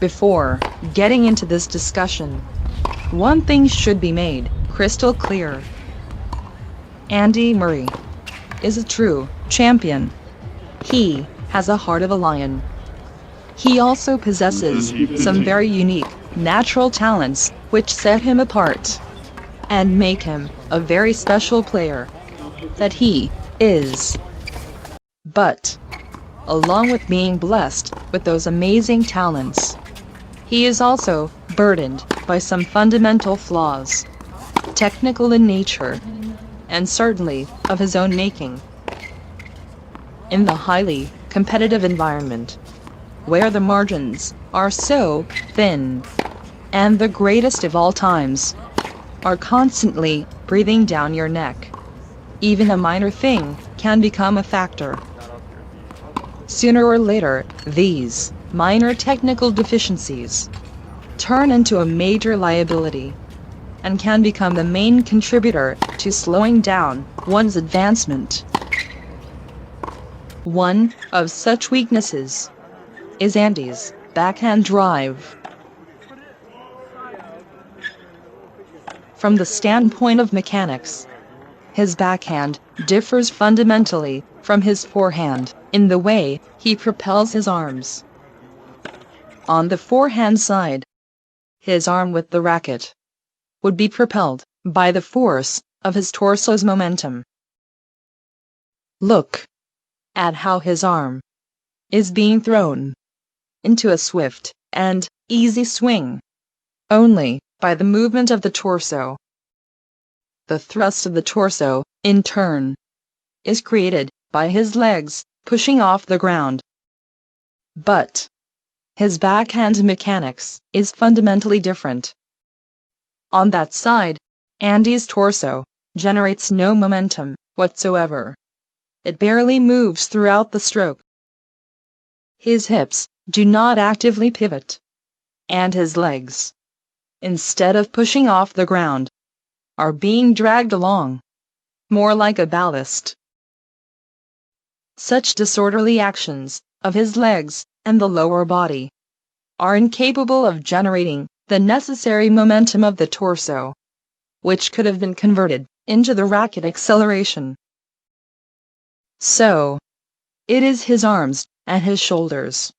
Before getting into this discussion, one thing should be made crystal clear. Andy Murray is a true champion. He has a heart of a lion. He also possesses some very unique natural talents which set him apart and make him a very special player that he is. But along with being blessed with those amazing talents, he is also burdened by some fundamental flaws, technical in nature, and certainly of his own making. In the highly competitive environment, where the margins are so thin, and the greatest of all times are constantly breathing down your neck, even a minor thing can become a factor. Sooner or later, these minor technical deficiencies turn into a major liability and can become the main contributor to slowing down one's advancement. One of such weaknesses is Andy's backhand drive. From the standpoint of mechanics, his backhand differs fundamentally from his forehand in the way he propels his arms. On the forehand side, his arm with the racket would be propelled by the force of his torso's momentum. Look at how his arm is being thrown into a swift and easy swing only by the movement of the torso. The thrust of the torso, in turn, is created by his legs pushing off the ground. But his backhand mechanics is fundamentally different. On that side, Andy's torso generates no momentum whatsoever. It barely moves throughout the stroke. His hips do not actively pivot, and his legs, instead of pushing off the ground, are being dragged along, more like a ballast. Such disorderly actions of his legs and the lower body are incapable of generating the necessary momentum of the torso, which could have been converted into the racket acceleration. So, it is his arms and his shoulders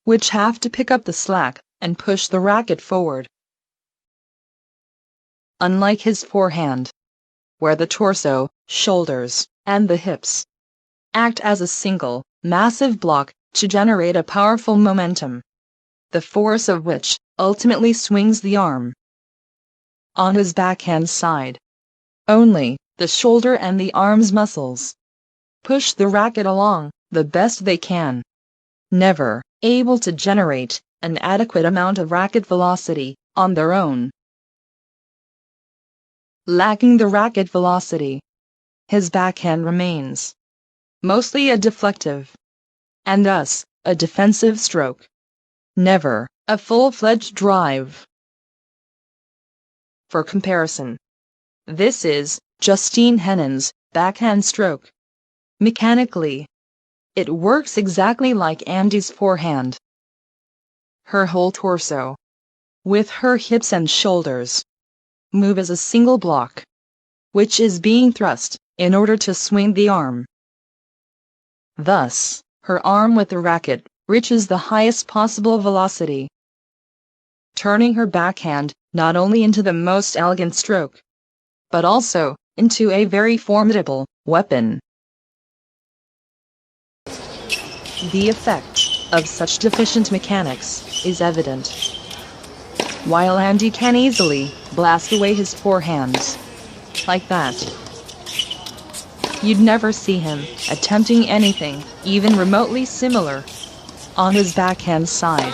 which have to pick up the slack and push the racket forward. Unlike his forehand, where the torso, shoulders, and the hips act as a single, massive block to generate a powerful momentum, the force of which ultimately swings the arm. On his backhand side, only the shoulder and the arm's muscles push the racket along the best they can, never able to generate an adequate amount of racket velocity on their own. Lacking the racket velocity, his backhand remains mostly a deflective, and thus a defensive stroke, never a full-fledged drive. For comparison, this is Justine Henon's backhand stroke. Mechanically, it works exactly like Andy's forehand. Her whole torso, with her hips and shoulders, move as a single block, which is being thrust in order to swing the arm. Thus, her arm with the racket reaches the highest possible velocity, turning her backhand not only into the most elegant stroke, but also into a very formidable weapon. The effect of such deficient mechanics is evident. While Andy can easily blast away his forehands like that, you'd never see him attempting anything even remotely similar on his backhand side.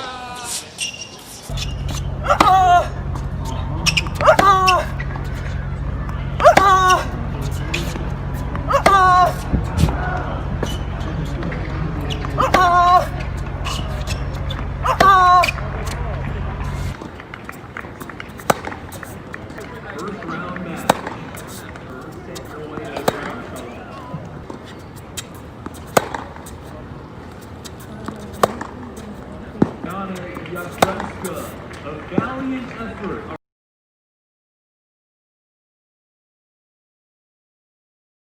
Got it. Yastremska, a valiant effort.